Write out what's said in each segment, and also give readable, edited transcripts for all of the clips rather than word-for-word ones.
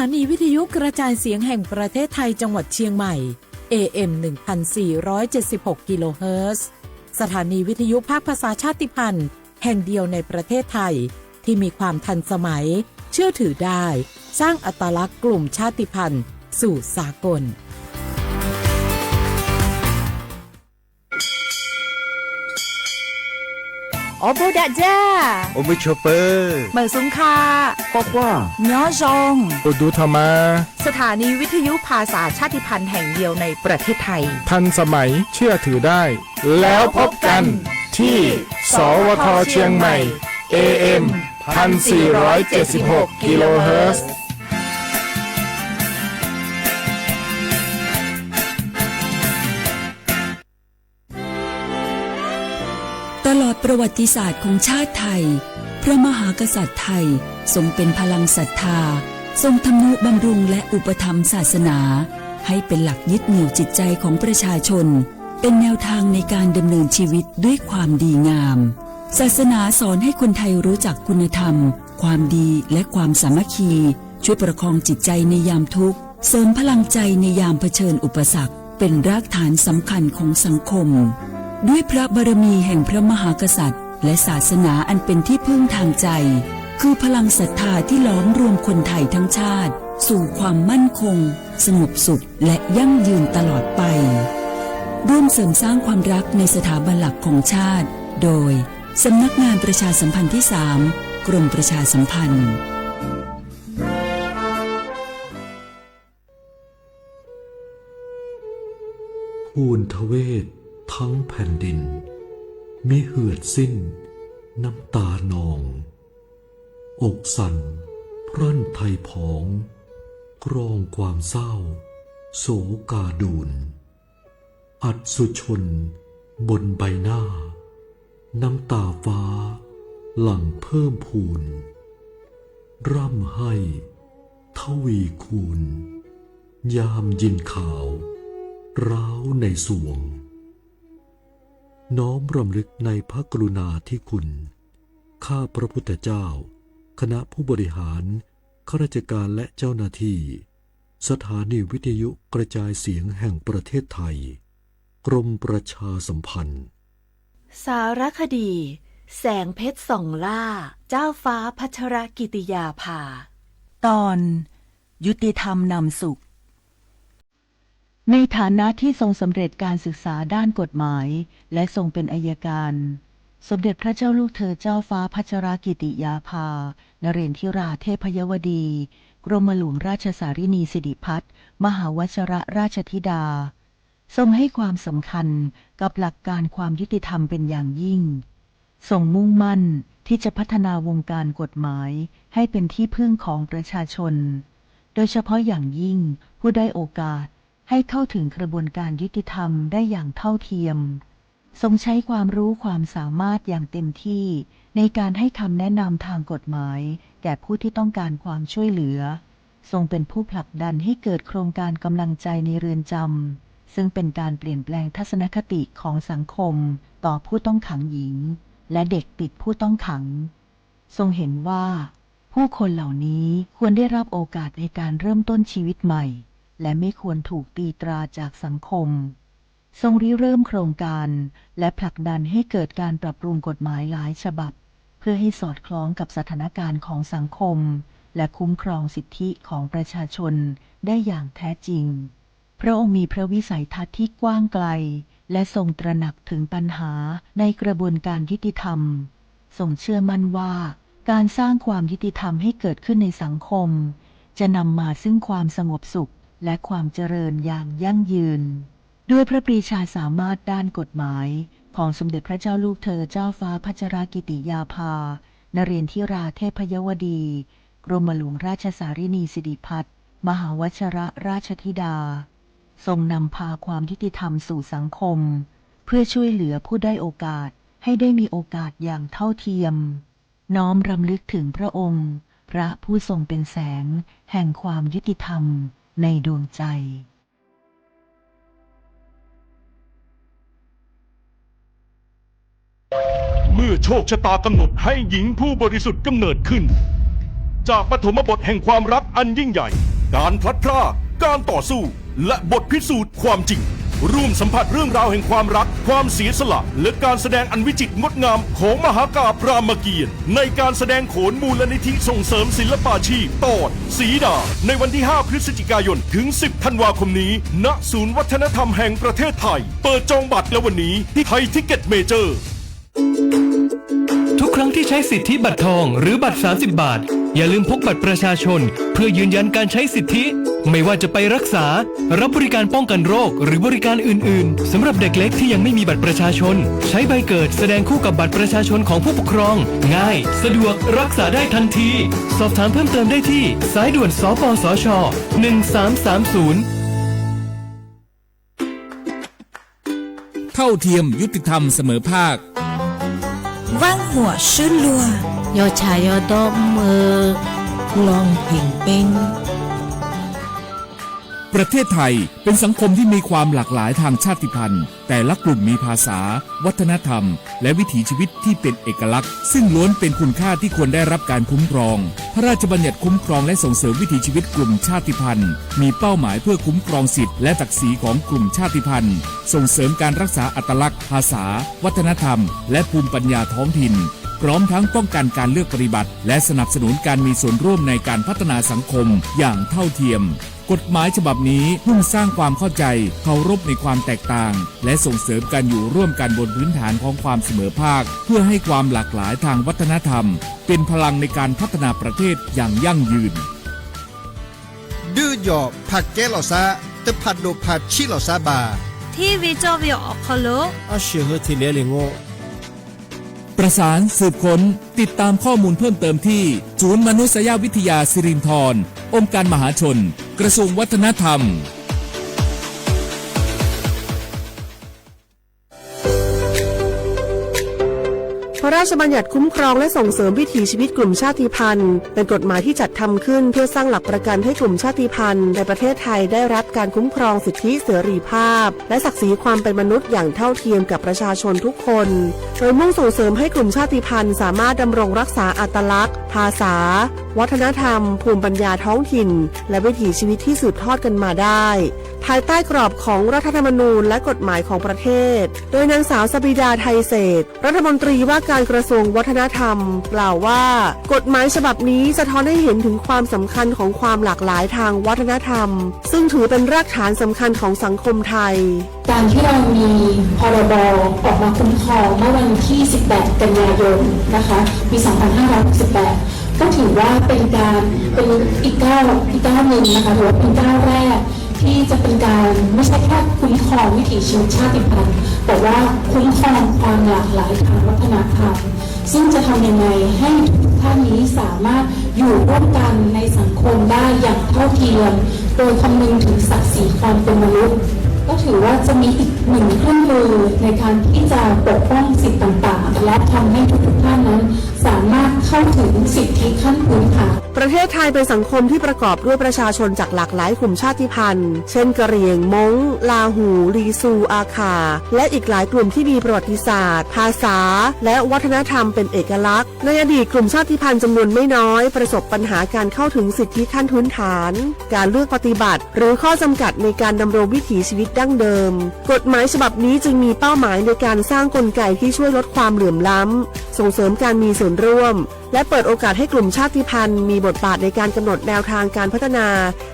านีวิทยุกระจายเสียงแห่งประเทศไทยจังหวัดเชียงใหม่ AM 1476 กิโลเฮิรตซ์สถานีวิทยุภาคภาษาชาติพันธุ์แห่งเดียวในประเทศไทยที่มีความทันสมัยเชื่อถือได้สร้างอัตลักษณ์กลุ่มชาติพันธุ์สู่สากลโอโบดะจ้าโอมิชเปอร์เมืองสุงคาบอกว่าย้อจงโอดูธรรมาสถานีวิทยุภาษาชาติพันธุ์แห่งเดียวในประเทศไทยทันสมัยเชื่อถือได้แล้วพบกันที่สวทเชียงใหม่ AM 1476 กิโลเฮิรตซ์ตลอดประวัติศาสตร์ของชาติไทยพระมหากษัตริย์ไทยทรงเป็นพลังศรัทธาทรงทำนุบำรุงและอุปถัมภ์ศาสนาให้เป็นหลักยึดเหนี่ยวจิตใจของประชาชนเป็นแนวทางในการดำเนินชีวิตด้วยความดีงามศาสนาสอนให้คนไทยรู้จักคุณธรรมความดีและความสามัคคีช่วยประคองจิตใจในยามทุกข์เสริมพลังใจในยามเผชิญอุปสรรคเป็นรากฐานสำคัญของสังคมด้วยพระบารมีแห่งพระมหากษัตริย์และศาสนาอันเป็นที่พึ่งทางใจคือพลังศรัทธาที่ล้อมรวมคนไทยทั้งชาติสู่ความมั่นคงสงบสุขและยั่งยืนตลอดไปร่วมเสริมสร้างความรักในสถาบันหลักของชาติโดยสำนักงานประชาสัมพันธ์ที่ 3 กรมประชาสัมพันธ์ทูลทเวศทั้งแผ่นดินมิเหือดสิ้นน้ำตานองอกสั่นพรั่นไทยผองกรองความเศร้าโศกาดูนอัดสุชนบนใบหน้าน้ำตาฟ้าหลั่งเพิ่มพูนร่ำให้ทวีคูณยามยินข่าวร้าวในสวงน้อมรำลึกในพระกรุณาธิคุณข้าพระพุทธเจ้าคณะผู้บริหารข้าราชการและเจ้าหน้าที่สถานีวิทยุกระจายเสียงแห่งประเทศไทยกรมประชาสัมพันธ์สารคดีแสงเพชรส่องล่าเจ้าฟ้าพัชรกิติยาภาตอนยุติธรรมนำสุขในฐานะที่ทรงสำเร็จการศึกษาด้านกฎหมายและทรงเป็นอัยการสมเด็จพระเจ้าลูกเธอเจ้าฟ้าพัชรกิติยาภานเรนทิราเทพยวดีกรมหลวงราชสารินีสิริพัฒน์มหาวชรราชธิดาทรงให้ความสำคัญกับหลักการความยุติธรรมเป็นอย่างยิ่งทรงมุ่งมั่นที่จะพัฒนาวงการกฎหมายให้เป็นที่พึ่งของประชาชนโดยเฉพาะอย่างยิ่งผู้ได้โอกาสให้เข้าถึงกระบวนการยุติธรรมได้อย่างเท่าเทียมทรงใช้ความรู้ความสามารถอย่างเต็มที่ในการให้คำแนะนำทางกฎหมายแก่ผู้ที่ต้องการความช่วยเหลือทรงเป็นผู้ผลักดันให้เกิดโครงการกำลังใจในเรือนจำซึ่งเป็นการเปลี่ยนแปลงทัศนคติของสังคมต่อผู้ต้องขังหญิงและเด็กติดผู้ต้องขังทรงเห็นว่าผู้คนเหล่านี้ควรได้รับโอกาสในการเริ่มต้นชีวิตใหม่และไม่ควรถูกตีตราจากสังคมทรงริเริ่มโครงการและผลักดันให้เกิดการปรับปรุงกฎหมายหลายฉบับเพื่อให้สอดคล้องกับสถานการณ์ของสังคมและคุ้มครองสิทธิของประชาชนได้อย่างแท้จริงพระองค์มีพระวิสัยทัศน์ที่กว้างไกลและทรงตระหนักถึงปัญหาในกระบวนการยุติธรรมทรงเชื่อมั่นว่าการสร้างความยุติธรรมให้เกิดขึ้นในสังคมจะนำมาซึ่งความสงบสุขและความเจริญอย่างยั่งยืนด้วยพระปรีชาสามารถด้านกฎหมายของสมเด็จพระเจ้าลูกเธอเจ้าฟ้าพัชรกิติยาภานเรนทิราเทพยวดีกรมหลวงราชสารินีสิริพัฒน์มหาวชรราชธิดาทรงนำพาความยุติธรรมสู่สังคมเพื่อช่วยเหลือผู้ได้โอกาสให้ได้มีโอกาสอย่างเท่าเทียมน้อมรำลึกถึงพระองค์พระผู้ทรงเป็นแสงแห่งความยุติธรรมในดวงใจ เมื่อโชคชะตากำหนดให้หญิงผู้บริสุทธิ์กำเนิดขึ้นจากปฐมบทแห่งความรักอันยิ่งใหญ่ การพลัดพรากการต่อสู้ และบทพิสูจน์ความจริง ร่วมสัมผัสเรื่องราวแห่งความรัก ความเสียสละ และการแสดงอันวิจิตรงดงามของมหากาพย์รามเกียรติ์ในการแสดงโขนมูลนิธิส่งเสริมศิลปาชีพตอนสีดาในวันที่ 5 พฤศจิกายน ถึง 10 ธันวาคมนี้ ณ ศูนย์วัฒนธรรมแห่งประเทศไทย เปิดจองบัตรแล้ววันนี้ที่ไทยทิกเก็ตเมเจอร์ ทุกครั้งที่ใช้สิทธิบัตรทองหรือบัตร 30 บาท อย่าลืมพกบัตรประชาชนเพื่อยืนยันการใช้สิทธิ ไม่ว่าจะไปรักษารับบริการป้องกันโรคหรือบริการอื่นๆสำหรับเด็กเล็กที่ยังไม่มีบัตรประชาชนใช้ใบเกิดแสดงคู่กับบัตรประชาชนของผู้ปกครองง่ายสะดวกรักษาได้ทันทีสอบถามเพิ่มเติมได้ที่สายด่วนสปสช1330เท่าเทียมยุติธรรมเสมอภาค万火失落有茶有多ลองผิงเป็นประเทศไทยเป็นสังคมที่มีความหลากหลายทางชาติพันธุ์แต่ละกลุ่มมีภาษาวัฒนธรรมและวิถีชีวิตที่เป็นเอกลักษณ์ซึ่งล้วนเป็นคุณค่าที่ควรได้รับการคุ้มครองพระราชบัญญัติคุ้มครองและส่งเสริมวิถีชีวิตกลุ่มชาติพันธุ์มีเป้าหมายเพื่อคุ้มครองสิทธิและศักดิ์ศรีของกลุ่มชาติพันธุ์ส่งเสริมการรักษาอัตลักษณ์ภาษาวัฒนธรรมและภูมิปัญญาท้องถิ่นพร้อมทั้งป้องกันการเลือกปฏิบัติและสนับสนุนการมีส่วนร่วมในการพัฒนาสังคมอย่างเท่าเทียมกฎหมายฉบับนี้มุ่งสร้างความเข้าใจเคารพในความแตกต่างและส่งเสริมการอยู่ร่วมกันบนพื้นฐานของความเสมอภาคเพื่อให้ความหลากหลายทางวัฒนธรรมเป็นพลังในการพัฒนาประเทศอย่างยั่งยืนดื้อหยอกผักแก้เหล่าซาตึผัดโดผัดชิเหล่าซาบาที่วิจวิออกคโลอาเชื่อที่เลี้ยงโง่ประสานสืบค้นติดตามข้อมูลเพิ่มเติมที่ศูนย์มนุษยวิทยาสิรินธรองค์การมหาชนกระทรวงวัฒนธรรมพระราชบัญญัติคุ้มครองและส่งเสริมวิถีชีวิตกลุ่มชาติพันธุ์เป็นกฎหมายที่จัดทำขึ้นเพื่อสร้างหลักประกันให้กลุ่มชาติพันธุ์ในประเทศไทยได้รับการคุ้มครองสิทธิเสรีภาพและศักดิ์ศรีความเป็นมนุษย์อย่างเท่าเทียมกับประชาชนทุกคนโดยมุ่งส่งเสริมให้กลุ่มชาติพันธุ์สามารถดำรงรักษาอัตลักษณ์ภาษาวัฒนธรรมภูมิปัญญาท้องถิ่นและวิถีชีวิตที่สืบทอดกันมาได้ภายใต้กรอบของรัฐธรรมนูญและกฎหมายของประเทศโดยนางสาวสบิดาไทยเศรษฐ์รัฐมนตรีว่าการกระทรวงวัฒนธรรมกล่าวว่ากฎหมายฉบับนี้สะท้อนให้เห็นถึงความสำคัญของความหลากหลายทางวัฒนธรรมซึ่งถือเป็นรากฐานสำคัญของสังคมไทยการที่เรามีพรบออกมาคุ้มครองเมื่อวันที่ 18 กันยายนนะคะปี 2568 ก็ถือว่าเป็นอีกก้าวหนึ่งนะคะถือว่าเป็นก้าวแรกที่จะเป็นการไม่ใช่แค่คุ้มครองวิถีชีวิตชาติพันธุ์แต่ว่าคุ้มครองความหลากหลายทางวัฒนธรรมซึ่งจะทำยังไงให้ทุกท่านนี้สามารถอยู่ร่วมกันในสังคมได้อย่างเท่าเทียมโดยคำนึงถึงศักดิ์ศรีความเป็นมนุษย์ก็ถือว่าจะมีอีกหนึ่งเครื่องมือในการที่จะปกป้องสิทธิต่างๆและทำให้ทุกท่านนั้นสามารถเข้าถึงสิทธิขั้นพื้นฐานประเทศไทยเป็นสังคมที่ประกอบด้วยประชาชนจากหลากหลายกลุ่มชาติพันธุ์เช่นกะเหรี่ยงม้งลาหูลีซูอาคาและอีกหลายกลุ่มที่มีประวัติศาสตร์ภาษาและวัฒนธรรมเป็นเอกลักษณ์ในอดีตกลุ่มชาติพันธุ์จำนวนไม่น้อยประสบปัญหาการเข้าถึงสิทธิขั้นพื้นฐานการเลือกปฏิบัติหรือข้อจำกัดในการดำรงวิถีชีวิตดั้งเดิมกฎหมายฉบับนี้จึงมีเป้าหมายในการสร้างกลไกที่ช่วยลดความเหลื่อมล้ำส่งเสริมการมีส่วนร่วมและเปิดโอกาสให้กลุ่มชาติพันธุ์มีบทบาทในการกำหนดแนวทางการพัฒนา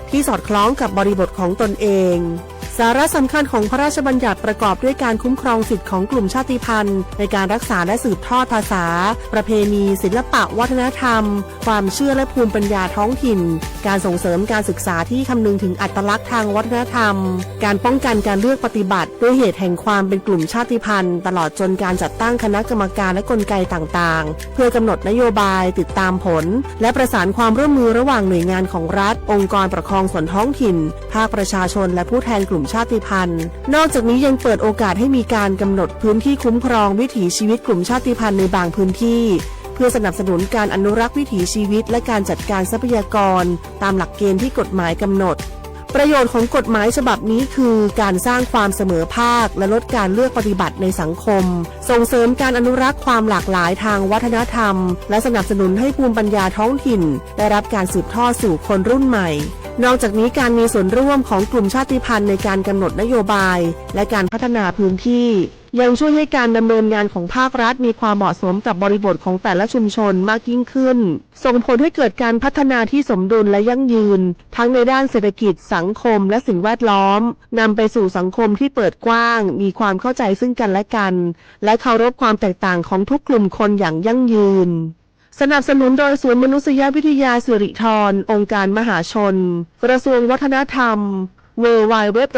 ที่สอดคล้องกับบริบทของตนเองสาระสำคัญของพระราชบัญญัติประกอบด้วยการคุ้มครองสิทธิของกลุ่มชาติพันธุ์ในการรักษาและสืบทอดภาษาประเพณีศิลปะวัฒนธรรมความเชื่อและภูมิปัญญาท้องถิ่นการส่งเสริมการศึกษาที่คำนึงถึงอัตลักษณ์ทางวัฒนธรรมการป้องกันการเลือกปฏิบัติด้วยเหตุแห่งความเป็นกลุ่มชาติพันธุ์ตลอดจนการจัดตั้งคณะกรรมการและกลไกต่างๆเพื่อกำหนดนโยบายติดตามผลและประสานความร่วมมือระหว่างหน่วยงานของรัฐองค์กรปกครองส่วนท้องถิ่นภาคประชาชนและผู้แทนกลุ่มชาติพันธุ์นอกจากนี้ยังเปิดโอกาสให้มีการกำหนดพื้นที่คุ้มครองวิถีชีวิตกลุ่มชาติพันธุ์ในบางพื้นที่เพื่อสนับสนุนการอนุรักษ์วิถีชีวิตและการจัดการทรัพยากรตามหลักเกณฑ์ที่กฎหมายกำหนดประโยชน์ของกฎหมายฉบับนี้คือการสร้างความเสมอภาคและลดการเลือกปฏิบัติในสังคมส่งเสริมการอนุรักษ์ความหลากหลายทางวัฒนธรรมและสนับสนุนให้ภูมิปัญญาท้องถิ่นได้รับการสืบทอดสู่คนรุ่นใหม่ นอกจากนี้การมีส่วนร่วมของกลุ่มชาติพันธุ์ในการกำหนดนโยบายและการพัฒนาพื้นที่ยังช่วยให้การดำเนินงานของภาครัฐมีความเหมาะสมกับบริบทของแต่ละชุมชนมากยิ่งขึ้นส่งผลให้เกิดการพัฒนาที่สมดุลและยั่งยืนทั้งในด้านเศรษฐกิจสังคมและสิ่งแวดล้อมนำไปสู่สังคมที่เปิดกว้างมีความเข้าใจซึ่งกันและกันและเคารพความแตกต่างของทุกกลุ่มคนอย่างยั่งยืนสนับสนุนโดยศูนย์มนุษยวิทยาสิริธรองค์การมหาชนกระทรวงวัฒนธรรม www.sac.or.th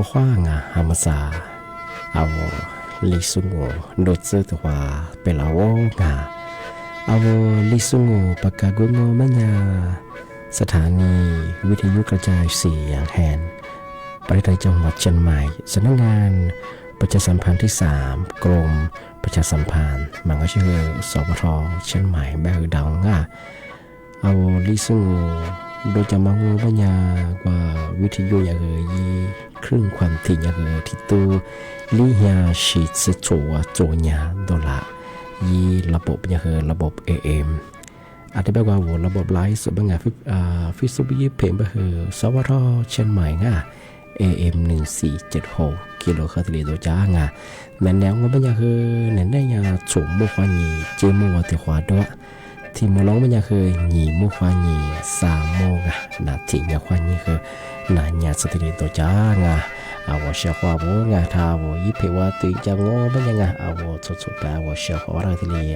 花งาฮามาซาเอาลิซุงโดดเซตัวเปลาวงาเอาลิซุงปากกากุงมันยาสถานีวิทยุกระจายเสียงแห่งประเทศไทยจังหวัดเชียงใหม่สำนักงานประชาสัมพันธ์ที่3กรมประชาสัมพันธ์มันก็ชื่อสปท.เชียงใหม่แบบดังอ่ะเอาลิซุงโดยจะมางูปัญญากว่าวิทยุอย่างยีครึ่งความถี่อย่างที่ตัวลิฮาชิตโจโจญาดอลลายีระบบอย่างระบบ AM อาจจะแปลว่าระบบไลฟ์สดบางอย่างฟิสุบิเพมแบบสวทเชียงใหม่ง่ะ AM 1476กิโลเฮิรตซ์ตัวจ้างะแม้แนวมันยังคือเน้นได้ยังจุ่มมุขวานีเจมัวติขวาด้วยที่มาร้องมันยังคือหนีมุขวานี3โมงอ่ะนาทียังควานีคือนานยาสติตัวจ้างะเอาว่าเชื่อว่าโบงะถ้าโบยิเพว่าตัวจะงอมันยังเอาว่าสุดๆไปว่าเชื่อว่าเราที่นี่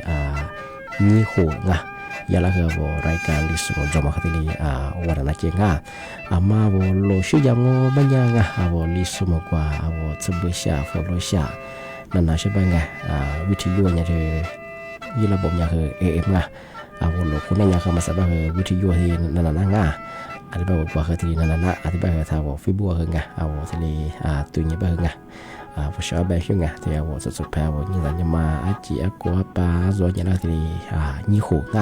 นี่หูงะยาละคือว่ารายการดิสโมจอมาที่นี่วันนั้นเจงะมาว่าโลชุยังงอมันยังว่าลิสโมกว่าว่าจะเบื่อชาฟอลโลชานั่นนะใช่ไหมไงวิทยุเนี่ยคือยี่ระบบเนี่ยคือ AM งะว่าโลคุณเนี่ยคือมาสับคือวิทยุที่นั่นนะงะอธิบายว่าคือที่นั่นนะอธิบายว่าถ้าว่าฟิบัวคือไงที่นี่ตัวนี้เป็นไงผู้ชายแบบนี้ไงที่ว่าสุดๆแพ้ว่านี่เราจะมาจีอกัวปลาส่วนอย่างนั้นที่นี่หูไง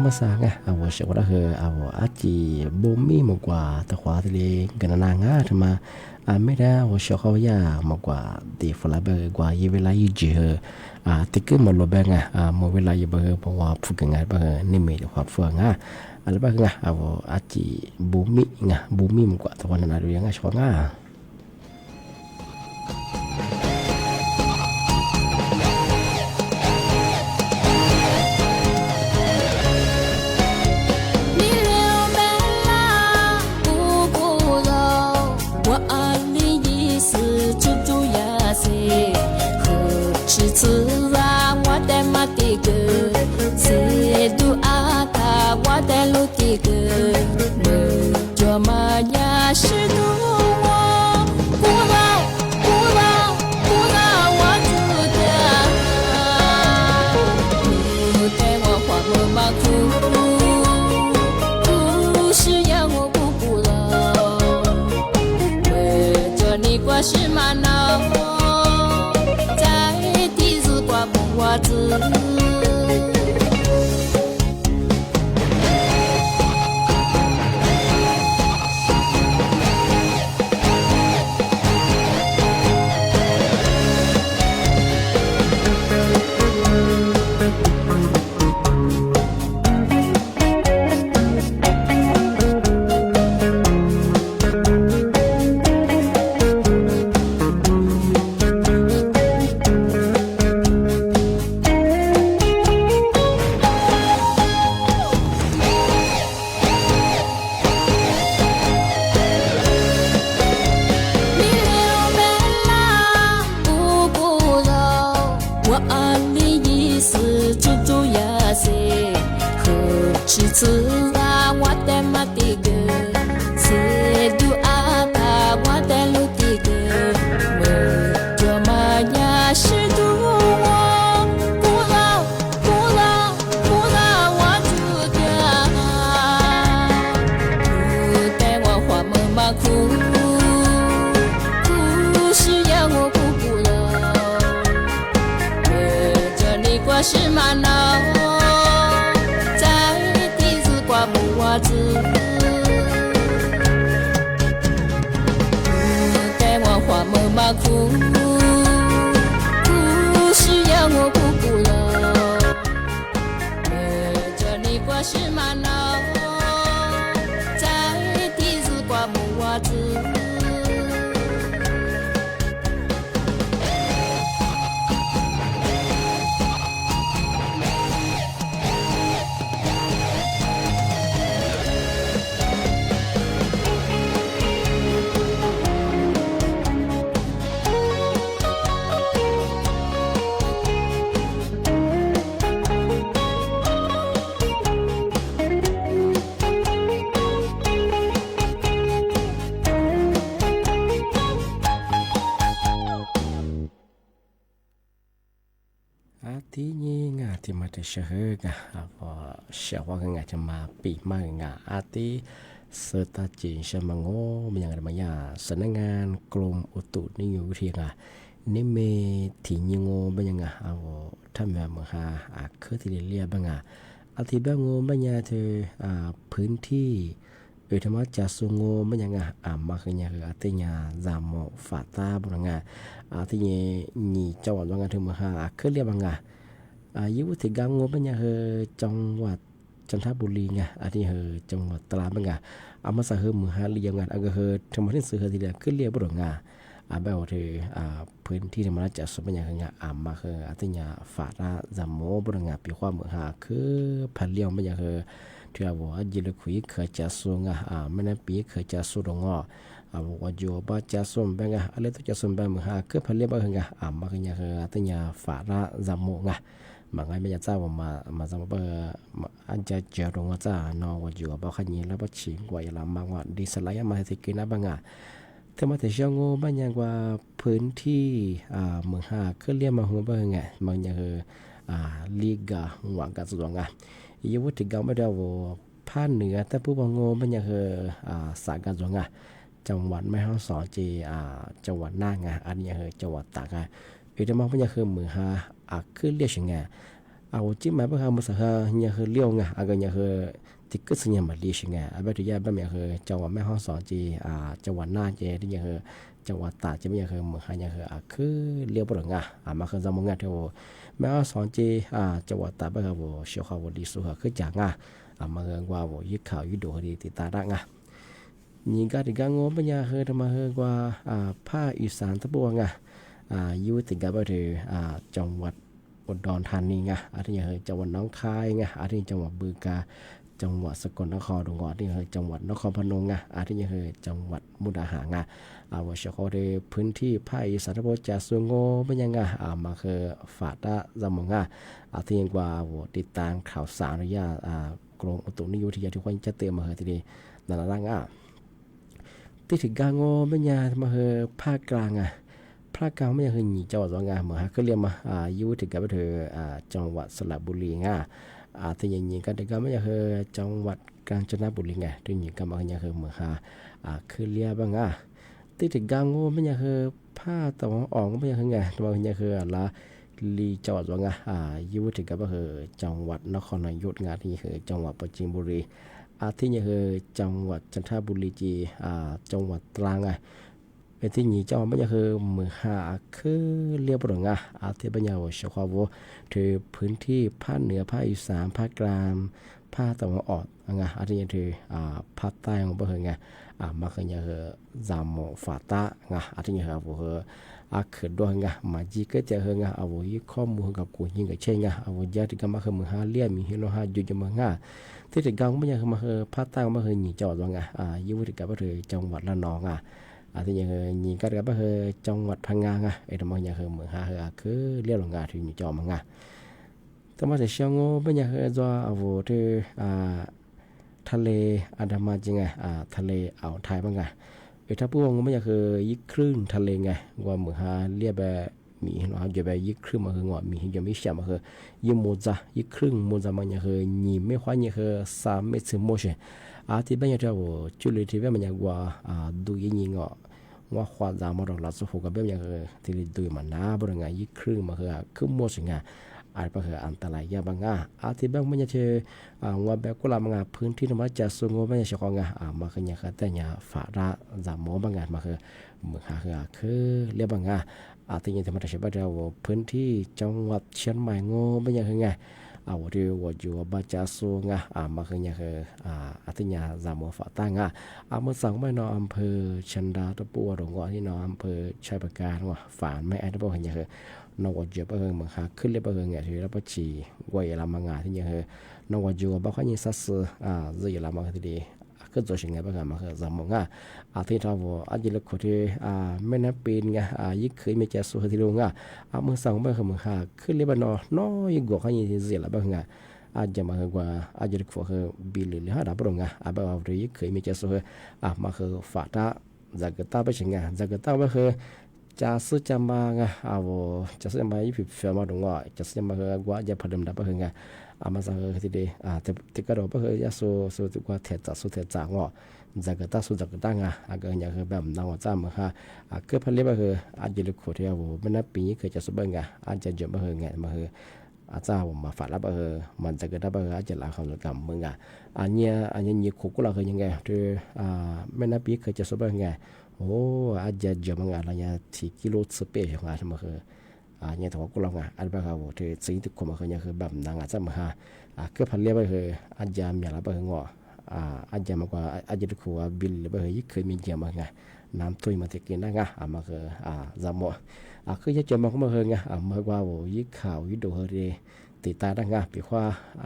มาสางว่าเชื่อว่าคืออาจีบ่มีมากกว่าตะขวาทะเลกันนางทำมาไม่ได้ว่าเชื่อเขาว่ามากกว่าตีฝรั่งเบกว่ายีเวลายีจีติกมันลบงมเวลายีเบเพราะว่าฝึกงานเบนี่มีความฝึกอะไรบ้างอาจีบ่มีมากกว่าตะวันนั้นเรื่องชอบ自然我的马的歌，是都阿卡我的路的歌，我做嘛呀是都我不老我知道，不带我花我马苦，不是要我不老，为着你过是嘛闹。我知。自然我的马的歌，是都阿卡我的路的歌，我做嘛呀是都我不老我知道，不带我花么马苦，不是要我不老，为着你过是嘛闹。我知，带我花么马苦，不是要我不老，为着你过是嘛闹，在地子挂么我知。ที่นี่งาที่มาจะเชื่องาพอเชื่อว่างาจะมาปีมากงาอาทิเสตาจีนเชมังโง่มันยังไงมาอย่างสำนักงานกรมอุตุนิยมวิทยานี่เมที่ยิงโง่มันยังไงเอาถ้าแม่เมื่อหาคือที่เรียบบ้างอาทิแบบโง่มันยังเธอพื้นที่ธรรมะจะสูงโง่มันยังไงมาคือยังคืออาทิยาจามฝาตาบุรงาอาทินี่จังหวัดว่างาถึงเมื่อหาคือเรียบบ้างยุติกรรมโง่มันยังคือจังหวัดจันทบุรีไงอันนี้เหอจังหวัดตราดบ้างเอามาใส่เหอมือหาเรียงงานอันก็เหอทำมาที่สื่อเหอทีเดียวขึ้นเรียบบุรงาแบบเธอพื้นที่ธรรมะจะสมอย่างเงี้ยมาเหออันที่เนี่ยฝาดาจามโมบุรงาปีความมือหาคือพันเลี้ยงมันยังเหอที่เราบอกยิลคุยเคยจะสูงไม่นั้นปีเคยจะสูงงอว่าอยู่บ้านจะสูงบ้างอะไรตัวจะสูงบ้างมือหาคือพันเลี้ยงบ้างมาคือเนี่ยเหออันที่เนี่ยฝาดาจามโมบางไงไม่อยากจะว่ามาจำเป็นอันจะเจอตรงว่าจะนอว่าอยู่บ้านขยี้แล้วบ้านฉิงกว่าอย่างละมากว่าดีสไลด์มาที่กินนะบางถ้ามาแต่เช้าโง่บ้านยังว่าพื้นที่เมืองหาคือเรียกมาหัวบ้างไงบางอย่างคือลีกาหวังกันสุดงยี่วุฒิกรรมไม่ได้ว่าภาคเหนือแต่ผู้บางโง่บ้านยังคือสายกันสุดจังหวัดแม่ฮ่องสอนจีจังหวัดน่านอันนี้คือจังหวัดตากอีกแต่มาบ้านยังคือเมืองหาคือเรียกยังไงเอาจิ้มมาบ้างมาสักยังคือเลี้ยวก็ยังคือที่ก็สิ่งมาเรียกยังไงแบบที่ยาบ้านยังคือจังหวัดแม่ฮ่องสอนจีจังหวัดน่านจีที่ยังคือจังหวัดตากจะไม่ยังคือเมืองหายังคือเลี้ยวบุรงมาคือจำมงที่ว่าแม่ฮ่องสอนจีจังหวัดตากบ้างว่าเชี่ยวเขาว่าดีสุดคือจากมาคือว่าว่ายึดข่าวยึดดูคดีติดตาดังยิงการที่กางงบ้านยังคือทำมาคือว่าภาคอีสานตะบัวยุติกับว่าถือจังหวัดอุดรธานีอันนี้คือจังหวัดน้องคายอันนี้จังหวัดบึงกาฬจังหวัดสกลนครตรงอันนี้คือจังหวัดนครพนมอันนี้คือจังหวัดมุกดาหารว่าเฉพาะในพื้นที่ภาคอีสานตะวันออกส่วนโง่เป็นยังมาคือฝาดาจำมงอันที่ยังว่าติดตามข่าวสารระยะกรมอุตุนิยมวิทยาที่ควรจะเตือนมาคือทีนี้นั่นแหละที่ถึงกางโง่เป็นยังมาคือภาคกลางภาคกลางไม่ใช่คือหนีจังหวัดสงขลาเหมือนเขาเรียกมายุติกับเธอจังหวัดสระบุรีที่อย่างนี้กันแต่ก็ไม่ใช่คือจังหวัดกาญจนบุรีที่อย่างนี้ก็มาคือเหมือนคือเรียกบ้างที่ถึงกางโง่ไม่ใช่คือภาคตะวันออกไม่ใช่คือแต่ว่าคือละลีจังหวัดสงขลายุติกับคือจังหวัดนครนายกที่คือจังหวัดปราจีนบุรีที่อย่างคือจังหวัดจันทบุรีจังหวัดตรังเป็นที่นี้เจ้าไม่ใช่คือมือหาคือเรียบร้อยที่เป็นยาวเฉพาะว่าถือพื้นที่ภาคเหนือภาคอีสานภาคกลางภาคตะวันออกอันนี้ถือภาคใต้ของบ้านมาคืออย่างคือจามฝาตาอันนี้คือว่าเกิดด้วยมาจีก็จะเอาไว้ข้อมูลกับกูยิงกับเช่นเอาไว้ยาที่ก็มาคือมือหาเลี้ยมีฮิโรฮาอยู่จมือที่ถึงกลางไม่ใช่คือมาคือภาคใต้มาคือหนีจังหวัดยุติกับว่าถือจังหวัดละนองที่ยังยิงกันกับจังหวัดพังงาทำไมยังเหมือนคือเรียกหลงที่อยู่จอมังแต่มาแต่เชียงโง่เป็นยังจะเอาที่ทะเลอันดามันจริงทะเลอ่าวไทยบ้างถ้าพวกไม่ยังยึดคลื่นทะเลว่าเหมือนเรียกแบบมีเนาะจะแบบยึดคลื่นมาคืองอมียังไม่เชื่อมาคือยึดโมซายึดคลื่นโมซามันยังยิงไม่ค่อยยัง3 เมตรโมชั่นที่เป็นยังจะว่าจุดที่เป็นมันยังว่าดูยิงว่าความจำมันเราลัดสุขกับแบบยังที่ดูมันน่าบริงยึดคลื่นมาคือโมชั่นอาจเป็นอันตรายยาบางที่แบบมันยังว่าแบบกุลาบางพื้นที่ธรรมชาติสูงมันยังเฉพาะมาคือยังแต่ยังฝาระจามโมบางมาคือเหมือนคือเรียบางที่ยังธรรมชาติเราพื้นที่จังหวัดเชียงใหม่โง่ไม่ยังคือที่ว่าอยู่บ้านจ่าสูงมาคือยังคือที่ยังจามโมฝาตั้งเมื่อสั่งไม่นออำเภอชันดาตะปูหลงเกาะที่นออำเภอชัยประการฝานไม่ไอ้ตะปูเห็นยังคือนอกจากเมืองขึ้นเรียบที่เราไปฉี่วัยลำมังที่ยังคือนอกจากบ้านเขายังสัสจะลำมังที่ดีก็จะสิ่งไงบ้างมาคือจำมงที่เราอาจจะเลือกคนที่ไม่นับปีนยิ่งเคยไม่เจอสุขที่ลงเมื่อสั่งบ้างคือเมืองขึ้นเรียบน้อยกว่าเขายังที่จะบ้างอาจจะมาคือว่าอาจจะเลือกคือบิลหรือดับลงแบบว่าที่เคยไม่เจอสุขมาคือฝาตาจากตาไปสิ่งจากตาบ้างคือ假使讲嘛啊我假使嘛一批费嘛懂啊假使嘛个我也พอดำดับเฮง啊嘛啥个ที่ดีที่ก็เราเฮยาโซตัวกว่าแถจางอ่ะจากตาสุจากตังก็อย่างคือแบบนางว่าจ้ามค่ะก็พอเรียบเฮอาจจะลูกโคที่ว่ามันนับปีเคยจะสบงอาจจะจบเฮงมาเฮอาจารย์มาฝากรับมันจะเกิดได้อาจจะหลายคำกรรมมึงอันนี้ยี่ขกูเราเคยยังไงที่ไม่นับปีเคยจะสบงโอ้อาจจะจบมึงอะไรเนี่ยที่กิโลสเปย์ของอาจจะมาคือเนี่ยถือว่ากูลองอันแบบเขาที่สิ่งที่คนมาคือเนี่ยคือแบบนางอาจจะมาก็พันเรียบคืออาจจะมีอะไรบ้างงอาจจะมากกว่าอาจจะดูว่าบิลแบบยี่เคยมีเยอะมากไงน้ำตุยมาที่กินได้ไงมาคือจำหมดคือจะเจอมาก็มาคือไงมากกว่ายี่ข่าวยี่ดูเฮรีติดตาได้ไงปีว่า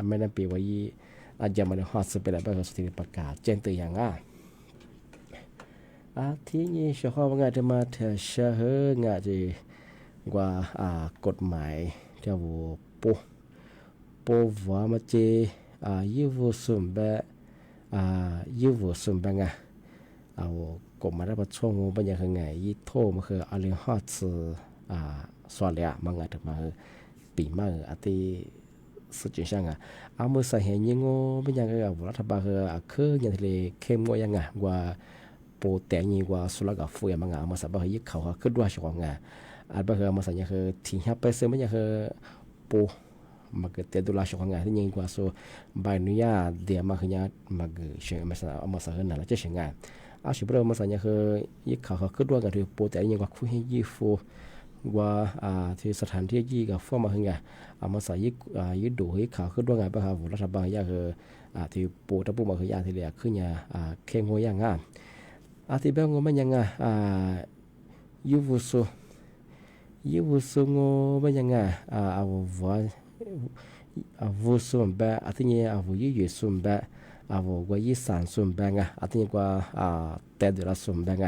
ไม่ได้ปีว่ายี่อาจจะมาในฮอตสเปรย์แบบสถิติประกาศแจ้งเตือนอย่างที่นี่ชอบว่าไงจะมาเถอะเชื่อเฮงจีกว่ากฎหมายที่ว่าปูว่ามาเจยี่วุสุมแบบยี่วุสุมแบบไงกฎหมายได้ประช่วงบางอย่างไงยี่โทมาคืออะไรฮอตสวรรค์บางอย่างถึงมาปีมาที่สุดจริงจังเมื่อใส่เห็นยังงูบางอย่างก็รัฐบาลคืออย่างที่เข้มงวดยังไงว่าปูแต่งยี่ว่าสุรกับฟุยบางอย่างมาสับไปยึดเขาคือด้วยช่วงไงอันบางอย่างมาสัญญาคือทิ้งให้ไปเสียบางอย่างคือปูมาเกิดแต่ดูแลช่วงไงที่ยิ่งกว่าส่วนใบนุยาเดียมาคือเนี่ยมาเกิดเชื่อมาสัญญามาสัญญานั่นแหละจะเชื่อไงชิบเริ่มมาสัญญาคือยึดเขาคือด้วยกันที่ปูแต่ยิ่งกว่าคุยให้ยี่ฟูว่าที่สถานที่ยี่กับฟ้ามาคือไงมาสัญญายึดดูให้เขาคือด้วยไงบางอย่างรัฐบาลยาคือที่ปูตะปูมาคือยาที่เหลือคือเนี่ยเข้มงวดยังไงที่แบบงมันยังไงยูวุสุงมันยังไงวุสุมแบบที่เนี่ยยูสุมแบบว่ายี่สานสุมแบบไงที่เนี่ยว่าแต่เดือดสุมแบบไง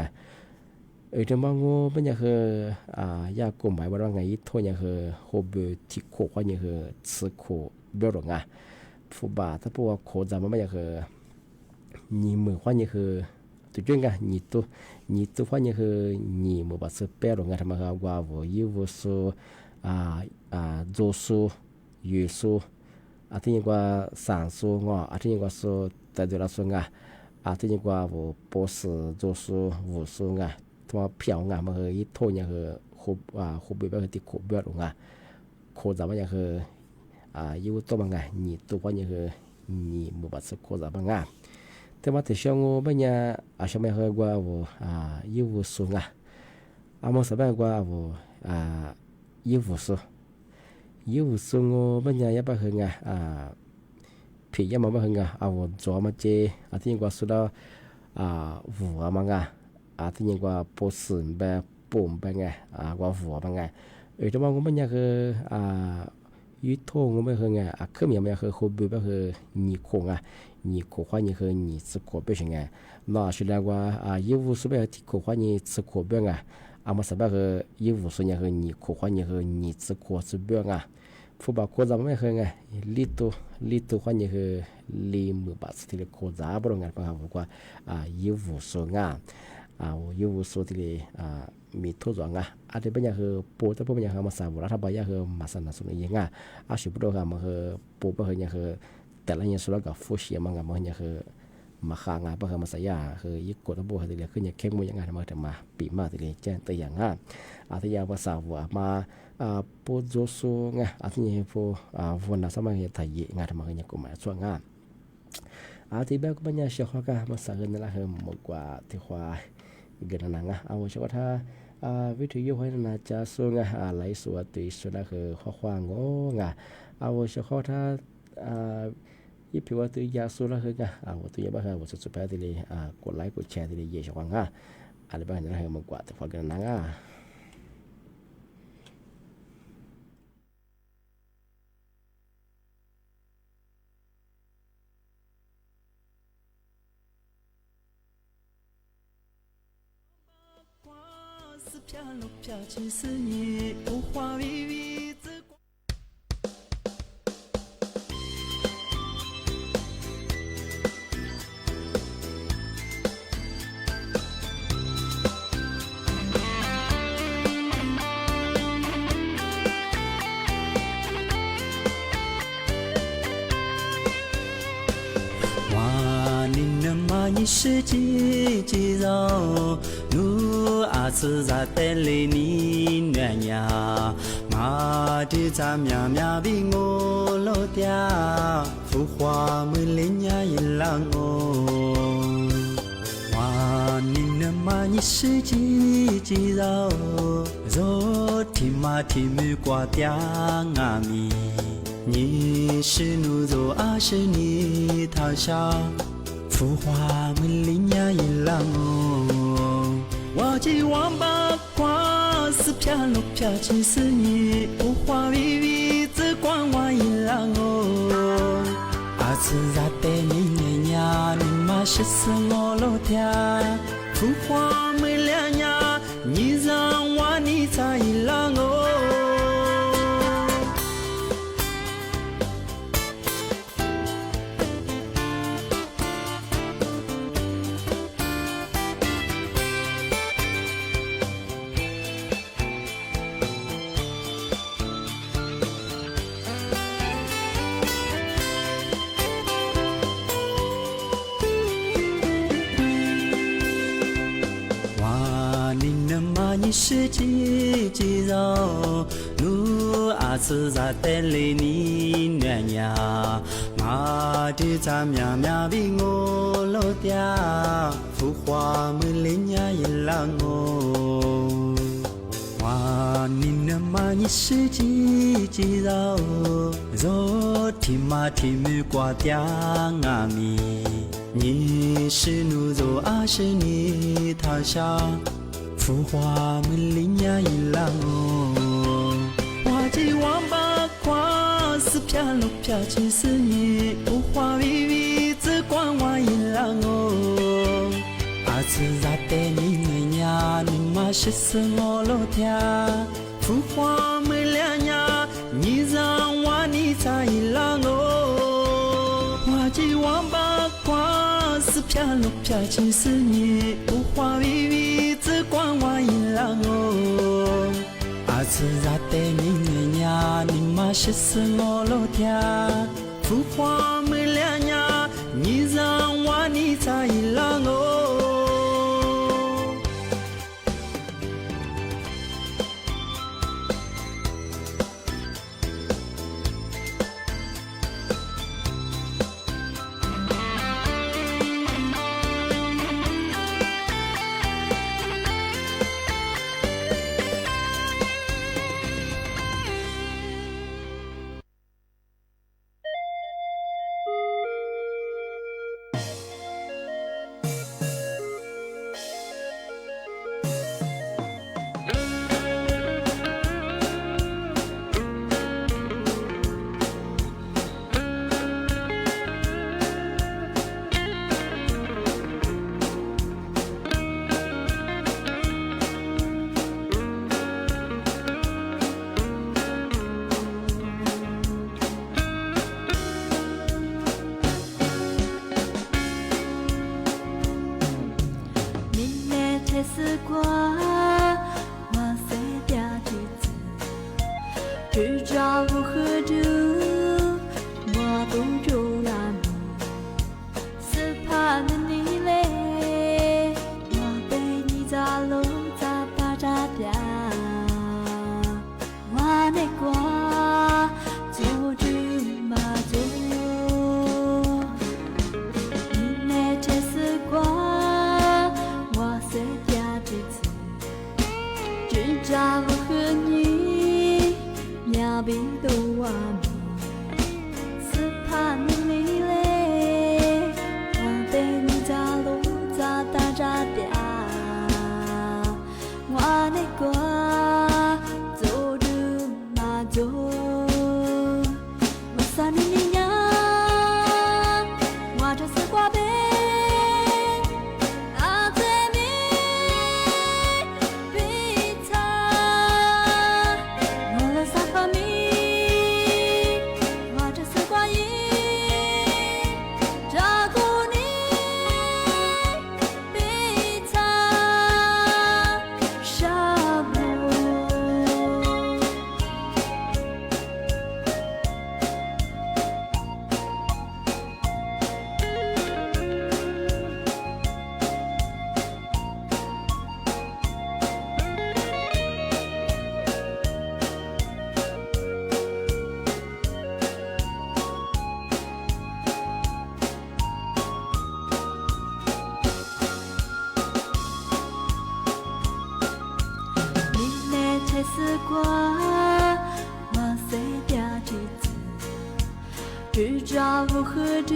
ที่บางมันยังคือยากลุ่มหมายว่าไงยี่ทั่วยังคือโฮเบติโคว่ายังคือซื้อโคเบลล์ไงฟูบาถ้าพวกโคจำมันยังคือยี่มือว่ายังคือตัวจริงไงยี่ตัวว่านี่คือยี่มือบัดเสเปร์งานทำมาว่าว่ายี่วุสุโจสุยูสุที่นี่ว่าสานสุงที่นี่ว่าสุแต่เดี๋ยวเราสุงที่นี่ว่าว่าโพสโจสุวุสุทั้งเพียวมาคือยี่โทนี่คือคุบแบบที่คุบเบลล์โคจำว่านี่คือยี่วุตัวบางไงยี่ตัวว่านี่คือยี่มือบัดเสโคจำบางไงแต่ว่าที่ช่วงบางอย่างช่วงไม่เคยว่ายี่วุสุงมาสบายว่ายี่วุสุงบางอย่างยังไม่เคยผียังไม่เคยจอมาเจที่นี่ว่าสุดาหัวมังที่นี่ว่าโพสินแบบปุ่มแบบไงว่าหัวบางไงแต่ว่าบางอย่างคือยุทโธงไม่เคยคือมีอะไรคือคุบแบบคือยี่คงยี่ขวานี่คือยี่สกุลเป็นยังไงน่าชื่อว่ายี่วุสุแบบที่ขวานี่สกุลเป็นไงมาสบายคือยี่วุสุนี่คือยี่ขวานี่คือยี่สกุลสุเป็นไงฟุตบอลโคจำไม่เคยไงลิตุขวานี่คือลิมือบาสที่โคจำบริเวณบางคนว่ายี่วุสุยี่วุสุที่มีทุกอย่างอันนี้เป็นอย่างคือปูแต่ปูเป็นอย่างคือมาสาวรัฐบาลอย่างคือมาสนับสนุนอย่างไงชิบุโร่มาคือปูเป็นอย่างคือแต่ละอย่างสุดแล้วก็ฟูชิมังมันยังคือมาค้างเพราะคือมาสยาคือยึดกดระบบที่เหลือขึ้นอย่างเข้มงวดอย่างไงมาแต่มาปีมาที่เหลือแจ้งตัวอย่างที่ยาภาษาว่ามาปูโจสุไงที่นี่ปูวันนั้นสมัยไทยงานทำมาอย่างกูมาช่วงที่แบบก็เป็นอย่างเชี่ยวข้ามาสร้างนั่นแหละคือมากกว่าที่ว่าเกิดนั่งเอาเชื่อว่าถ้าวิธียุให้น่าจะส่งไหลสวดตีสุดแล้วคือข้อความงเอาเชื่อว่าถ้ายี่ผิวตัวยาสูแล้วคือตัวยาบ้าคือว่าสุดๆไปที่เลยกดไลค์กดแชร์ที่เลยเยอะช่วงอะไรบ้างนี่คือมากกว่าที่พอกันนั่ง你是几几肉，努阿次在带里你暖呀，马的咱喵喵比我老爹，浮华没脸呀一浪哦，哇你那嘛你是几几肉，肉提嘛提没挂掉阿咪。你是奴走啊，是你逃下，浮华没领呀一浪哦。我记王八瓜是飘路飘起是你，浮华微微只光我一浪哦。阿次在带你呀，你妈是死我老天，浮华没亮呀，你让我你才一浪哦。你是几几肉，努阿次在带里你暖呀，马的咱喵喵比我老爹，浮华没脸呀一浪哦，哇你那嘛你是几几肉，肉提嘛提没挂掉阿咪，你是奴肉啊是你逃下。浮华没领呀一浪哦，我记王八瓜是飘路飘起是你，浮华微微只光我一浪哦，阿次在带你呀，你妈是死我老天，浮华没亮呀，你让我你才一浪哦，我记王八瓜是飘路飘起是你，浮华微微。只光我一浪哦，阿次在带你呀，你妈是死我老天，浮华没亮呀，你让我你才一浪哦。丝瓜，我谁家之子，只找我喝酒，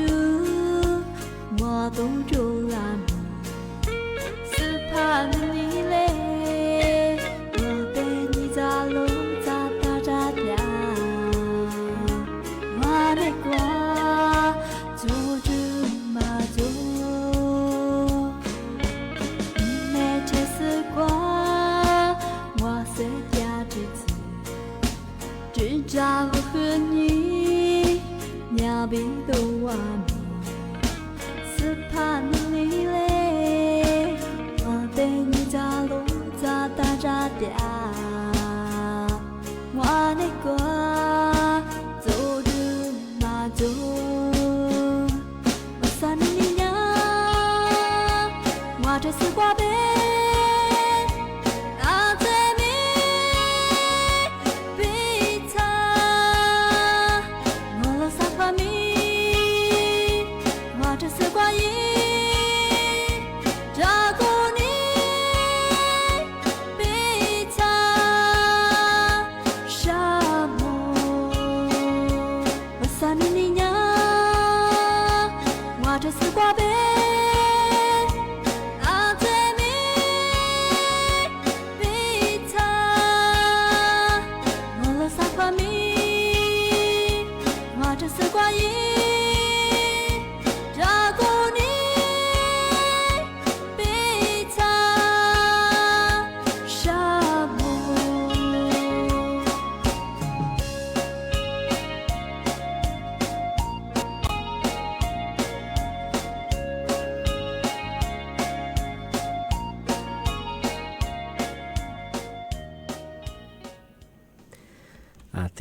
我都中了你，是怕你嘞，我被你砸楼砸大炸掉，我的瓜做着嘛做，没这丝瓜，我谁家之子，只找我和你，鸟比都完美，是怕你嘞，我被你砸楼砸大炸掉，我的瓜做着嘛做，我算你娘，我这丝瓜呗。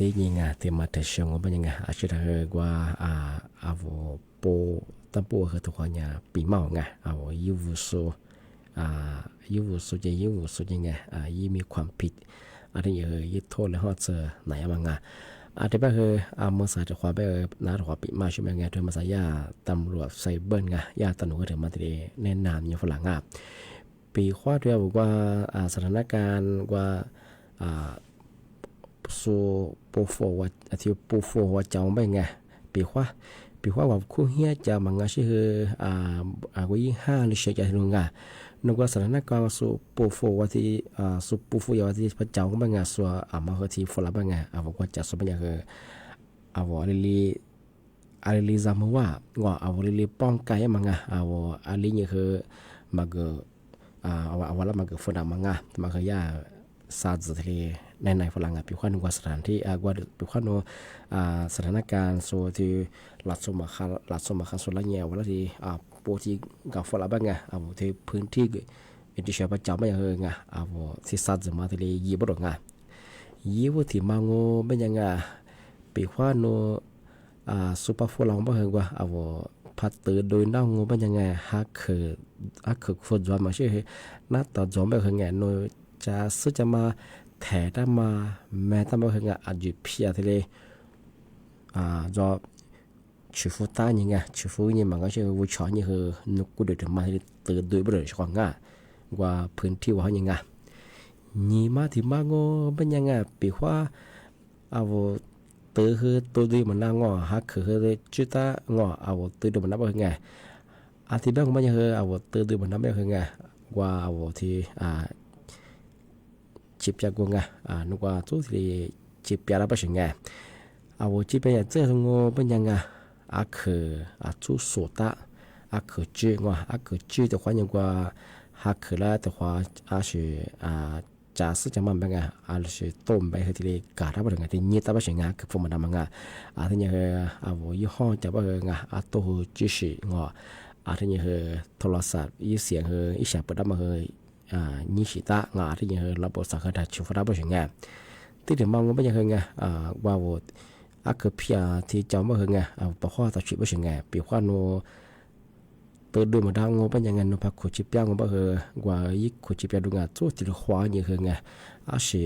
tí gì ngà thì mà thể sống ở bên ngà chỉ là qua avo po tam po hơi thuộc nhà bị màu ngà yêu vô số yêu vô số ngà yêuมีความผิดอะไรยี่โทษแล้วhọเจอไหนมาไงแต่แบบเมื่อสายจะขวาแบบน้าขวาปิดมาช่วยไงเธอมาสายาตำรวจไซเบอร์ไงยาตำรวจเธอมาที่แนะนำอย่างฝรั่งอ่ะปีขวาเรียกว่าสถานการณ์ว่าsố bộ phổ và thiếu bộ phổ và cháu bên nghe bị khoa vào khu hia chào mà ngay khi với ha lịch sử chạy luôn à nó qua sản xuất qua số bộ phổ và thì số bộ phổ và thì phải cháu bên nghe số mà hơi thì phổ là bên nghe và qua cháu số bên nghe vào ali zaman wa ngọ vào ali pong cái mà nghe vào ali như thế mà cái vào là mà cái phổ đam mà nghe mà cái ya sa dự thìในฝรั่งปีขวัญว่าสถานที่ว่าปีขวัญสถานการณ์โซที่หลัดสมคันโซละเงียวแล้วที่โปรที่กับฝรั่งบ้างไงที่พื้นที่อินดิเชียประจำไม่ยังไงที่สัตว์มาที่ยีบดงยีบที่มังโง่ไม่ยังไงปีขวัญซูเปอร์ฝรั่งบ้างว่าพัดตื่นโดยนั่งโง่ไม่ยังไงฮักคือฝนจวนมาใช่ไหมนัดต่อจอมไม่ยังไงโนจะซื้อจะมาแถได้มาแม้ตั้งแต่เมื่ออายุพี่อาทิตย์จะชิฟูต้าอย่างเงี้ยชิฟูเนี่ยมันก็จะวิชาเนี่ยคือนุกูเดือดมาที่ตื่นด้วยบริษัทของง่ะว่าพื้นที่ว่าอย่างเงี้ยนี่มาที่มาโง่เป็นยังไงปีว่าตื่นคือตัวดีมันน่างอฮักคือจุดตางอตื่นดูมันนับเป็นไงอาทิตย์แรกมันยังคือตื่นดูมันนับเป็นไงว่าที่จีบจากกูไงนึกว่าทุกทีจีบยาละไม่ใช่ไงจีบเป็นอย่างเจ้างูเป็นยังไงคือทุกสุดอะคือจีงคือจีแต่ความยังว่าคือละแต่ความ是假设จะมันเป็นไง是ต้มไปที่เลยกาดอะไรไงที่ยี่ตั้งไม่ใช่ไงคือพวกมันทำไงที่ยังยี่ห้อจะว่าไงตัวจีสิงที่ยังโทรศัพท์ยี่เสียงยี่เสียงเปิดมานี่สิตางาที่ยังระบบสังคมชุมชนไม่ใช่ไงที่เดี๋ยวมองไม่ใช่ไงว่าคือพี่ที่จำไม่ใช่ไงปะข้อตัดชีวิตไม่ใช่ไงปีข้อโนตัวดูมาดังงเป็นยังไงโนพักขุดจีบยางงไม่ใช่ว่ายิ่งขุดจีบยางดูงาตัวที่ขวาอย่างเงี้ยไงสิ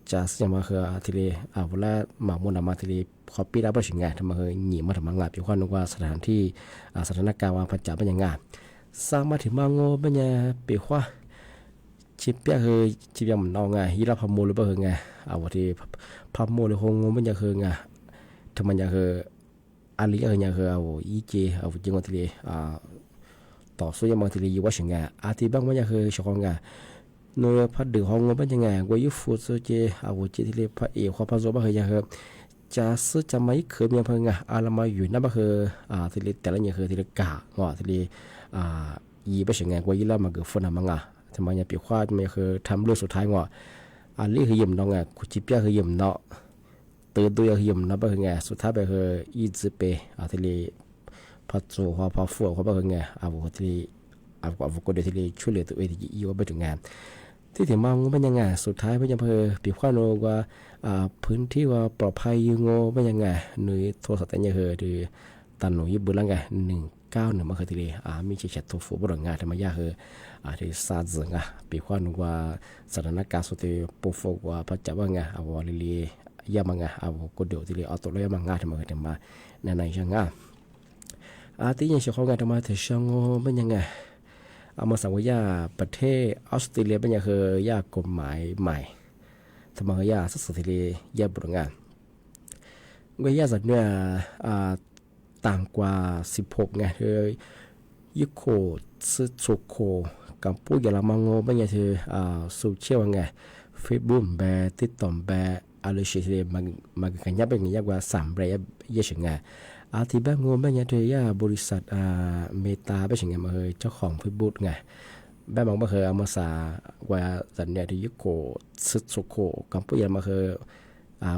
จะสิ่งมาคือที่เลยเวลามาโมนามาที่เลยขอปีได้ไม่ใช่ไงทำไมหนีมาทำงานปีข้อโนว่าสถานที่สถานการณ์ว่าประจับเป็นยังไงสร้างมาถึงมาโง่เป็นยังปีข้อ ชิเปียคือชิเปียมันนองไงยีราพมูหรือเปล่าไงเอาว่าที่พมูหรือคงมันจะคือไงทำไมจะคืออันนี้คือยังคือเอาอีเจเอาจริงว่าที่ต่อสู้ยังบางทีอยู่ว่าสิ่งไงอาทิบางมันจะคือชงไงโดยพัดดือห้องมันยังไงว่ายุฟูซูเจเอาเจที่พระเอกความพระโจบ้าคือยังคือจะซื้อจะไม่เคยมีเพื่อนไงอะไรมาอยู่นั่นบ้าคือที่แต่ละอย่างคือที่กะว่าที่ยีไปสิ่งไงว่ายีรามาเกิดฝนมาไงทำไมยังปีกว่าไม่คือทำเรื่องสุดท้ายว่าอันนี้คือยิ่มน้องไงคุจิเปียคือยิ่มเนาะตื่นตัวคือยิ่มนะบ้าคือไงสุดท้ายไปคืออีจิเปที่พัดโจความพระฟูเขาบ้าคือไงเอาที่เอาก็เดี๋ยวที่ช่วยเหลือตัวเองที่ยี่ว่าไปถึงงานที่ถึงมาเป็นยังไงสุดท้ายเป็นยังเพื่อปีกว่าโนว่าพื้นที่ว่าปลอดภัยยังโง่เป็นยังไงหน่วยโทรศัพท์แต่ยังคือที่ตันหน่วยญี่ปุ่นละไง191มาคือที่มีเช็ดโทรฟูบริงานทำไมยากคือที่ซาซึงปีกว่าโนว่าสถานการณ์สุดที่ปูฟว่าพัฒนาว่าไงเอาว่าลิลียามังไงเอาก็เดี๋ยวที่เอาตัวเลยมังงาทำไมถึงมาในช่างงาที่ยังเชื่อเขาไงทำไมถึงช่างโง่เป็นยังไงเอามาสั่งว่ายาประเทศออสเตรเลียเป็นอย่างคือยากฎหมายใหม่ทำไมยาสักสิลียาบริงานว่ายาสัตว์เนี่ยต่างกว่า16ไงคือยุโคซึโชโคกับผู้ยาละมังโงเป็นอย่างคือโซเชียลไงเฟซบุ๊กแบบติดต่อแบบอะไรเฉยๆมันกันยับเป็นอย่างยากกว่า3แบบเยอะไงที่บ้านงูบ้านยาเทียบริษัทเมตาเป็นสิ่งไงมาเคยเจ้าของเฟซบุ๊กไงบ้านบางมาเคยเอามาสาว่าสัญญาที่ยุโกซึโซโคกัมพูชามาเคย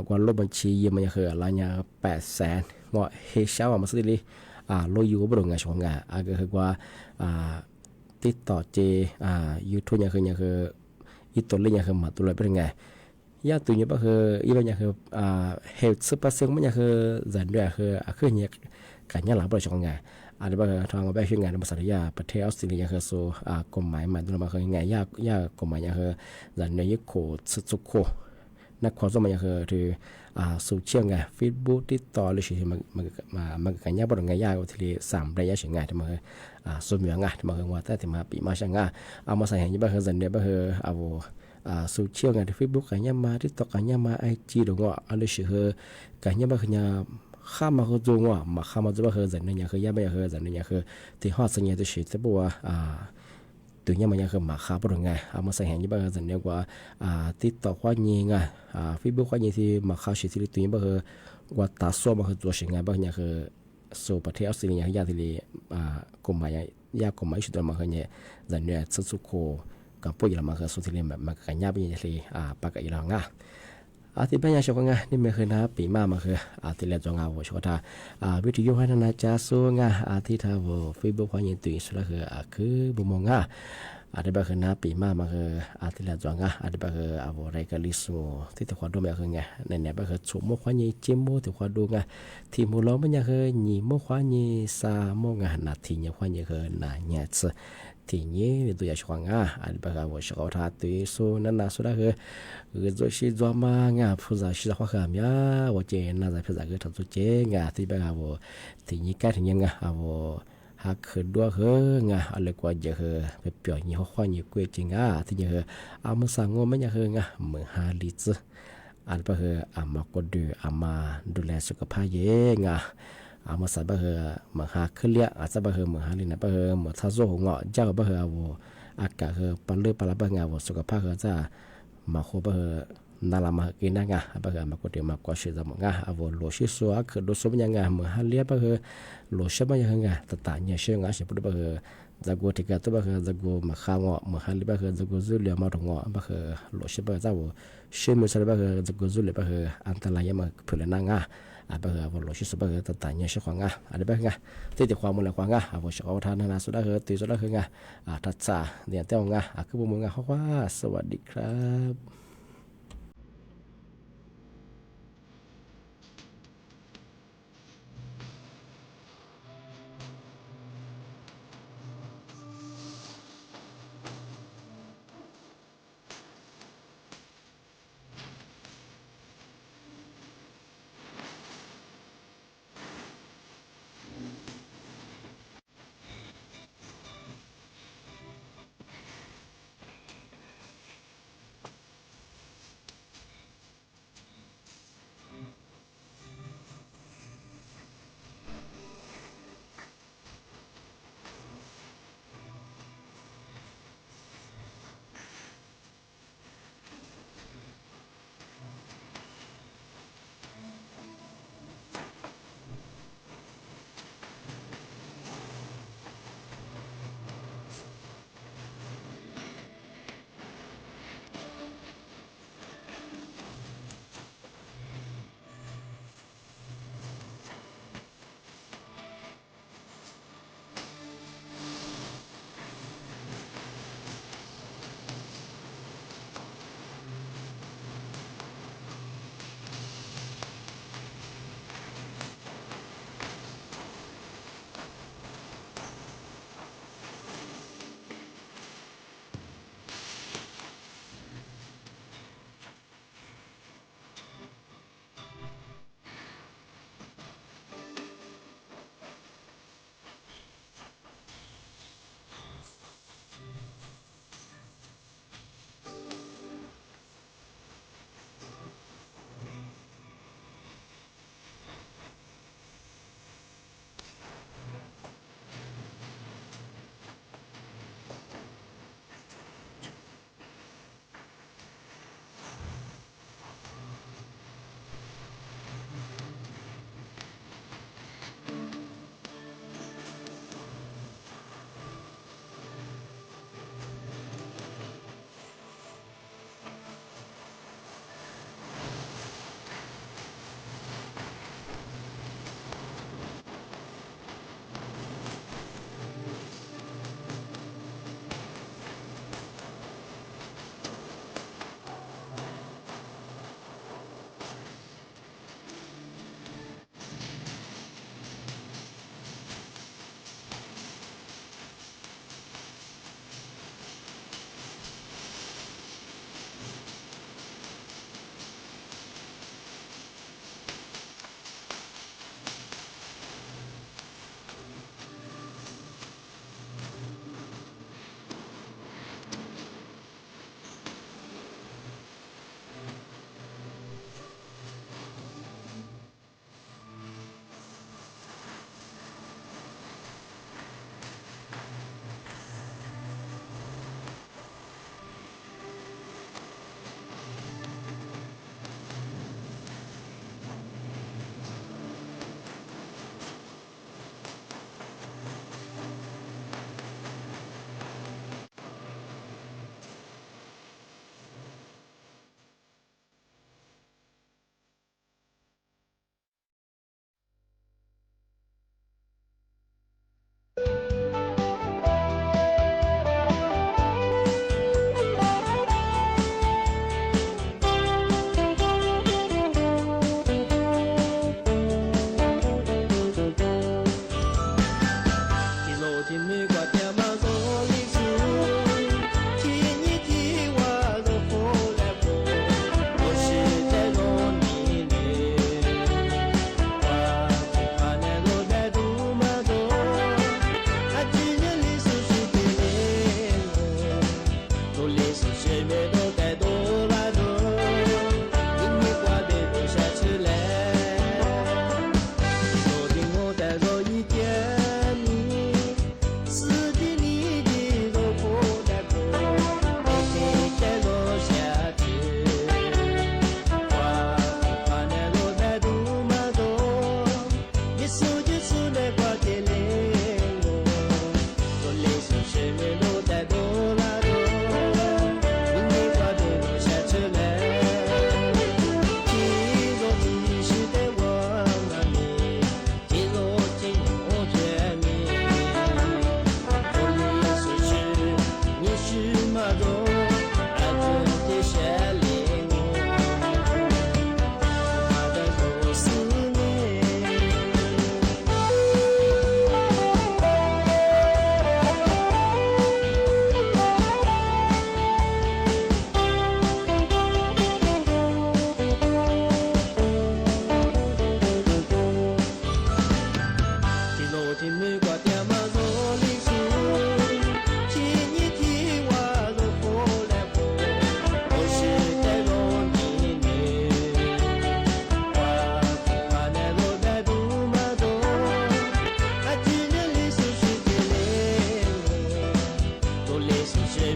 กว่าลบบัญชียืมมาเคยอะไรเนี่ย800,000งอเฮเช่ามาซื้อเลยโลยูก็บริเวณช่วงไงก็คือว่าติดต่อเจยูทูบเนี่ยคืออีตัวเล่นเนี่ยคือมาตัวเลยเป็นไงยาตัวนี้ก็คืออีกอย่างคือเหตุสุภาษิตมันคือจันด้วยคือเนี่ยการยันหลังบริษัทงานอันนี้ก็คือทางแบบช่วยงานในบริษัทยาประเทศออสเตรเลียคือส่กฎหมายมันตัวมาคือไงยากฎหมายคือจันเนี่ยยึดโคสุโคนักความสมัยคือที่โซเชียลไงเฟซบุ๊กติดต่อหรือสิ่งมันการยันบริษัทยาที่3ระยะสิ่งงานที่มันสมอย่างงานที่มันคือว่าแต่ที่มาปีมาช่างงานเอามาใส่ให้ยี่บ้าคือจันเนี่ยบ้าคือเอาโซเชียลไงที่เฟซบุ๊กกันยังมาที่ต่อกันยังมาไอจีหรือว่าอะไรสิ่งกันยังมาคือเนี่ยข้ามาคือจงว่ามาข้ามาจะว่าคือจันเนี่ยคือยังไม่คือจันเนี่ยคือที่ฮอดสัญญาที่สิ่งที่บอกว่าตัวนี้มันยังคือมาข้าบริไงเอามาใส่แห่งยี่บ้าคือจันเนี่ยว่าติดต่อว่ายิงเฟซบุ๊กว่ายิงที่มาข้าสิ่งที่ตัวนี้บ้าคือว่าตาส้มมาคือตัวสิ่งไงบ้างเนี่ยคือโซประเทศออสเตรเลียยาที่กฎหมายยากฎหมายสุดมาคือเนี่ยจันเนี่ยสุโขกับผู้ยามาคือสุดที่เรียนแบบมากันยาเป็นยังไงปากกันอีหลังที่เป็นยังชกงานี่ไม่เคยนะปีมาคือที่เรียนจงเอาชกท่าวิทยุให้นาจาสูงที่ท่าเฟซบุ๊กความยินดีสุดคือบุมงที่เป็นคือนะปีมาคือที่เรียนจงที่เป็นคืออะไรกันลิสูที่ถือความดูแบบคือไงเนี่ยเป็นคือชุ่มความยินจิ้มโมถือความดูไงที่มูลล้อมันยังคือหนีโมความยินซาโมงนาทีเนี่ยความยินคือนาเนี่ยที่นี้ตัวอย่างช่วงอันเป็นการว่าชาวท่าตัวสูนั่นน่ะสุดคือตัวชีจอมาผู้ชายชีจข้ามีว่าเจนน่าจะผู้ชายก็ทำตัวเจงที่เป็นการว่าที่นี้การที่ยังหากคือด้วยอะไรกว่าจะไปเปลี่ยนยี่ห้อความยี่กุ้ยจริงที่ยังเอามาสั่งว่าไม่ยังเหมือนหาลิซอันเป็นคือมาก็ดูแลสุขภาพเองอามาสับเบอร์มาหาขึ้นเลี้ยอาสับเบอร์มาหาลินะเบอร์มาทัศน์หัวเงาะเจ้าเบอร์เอาอากาศคือปันเลือปลาเบอร์เงาสุขภาพคือจะมาโคเบอร์นาลามากินนะเบอร์มาก็เดี๋ยวมาก็ชื่อจะมึงเอาโลชิสัวคือโลสมยังมาหาเลี้ยเบอร์โลชมันยังแต่ตาเนี่ยเชื่อสิพูดเบอร์จะกูที่กตัวเบอร์จะกูมาข้าวเงาะมาหาเลี้ยเบอร์จะกูจุเลี้ยมาถงเงาะเบอร์โลชิเบอร์จะกูเชื่อมือใส่เบอร์จะกูจุเลี้ยเบอร์อันตรายมาเผื่อนั่งบางวันเราชิสบางตัดเนี่ยช่วยงอะไรบ้างที่ติดความมันเลยความวันชาวทานนาสุดาตีสุดาคือทัศน์เนี่ยเต้างคือบุญเขาว่าสวัสดีครับ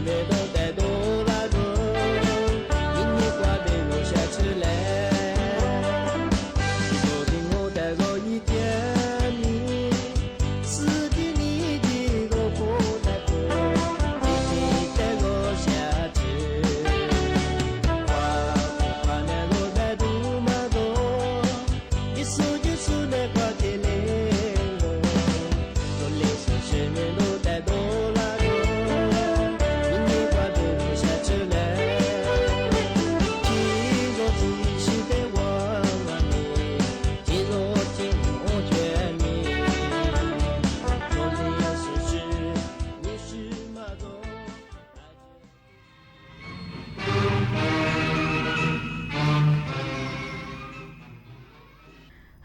没都带多拉多，明年挂被我下起来。昨天我带过一点米，是给你的个不带多，今天带我下去。花花那个带多么多，一束一束的挂起来了，我连手前面都带多拉多。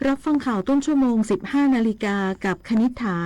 รับฟังข่าวต้นชั่วโมง 15 นาฬิกากับคณิษฐา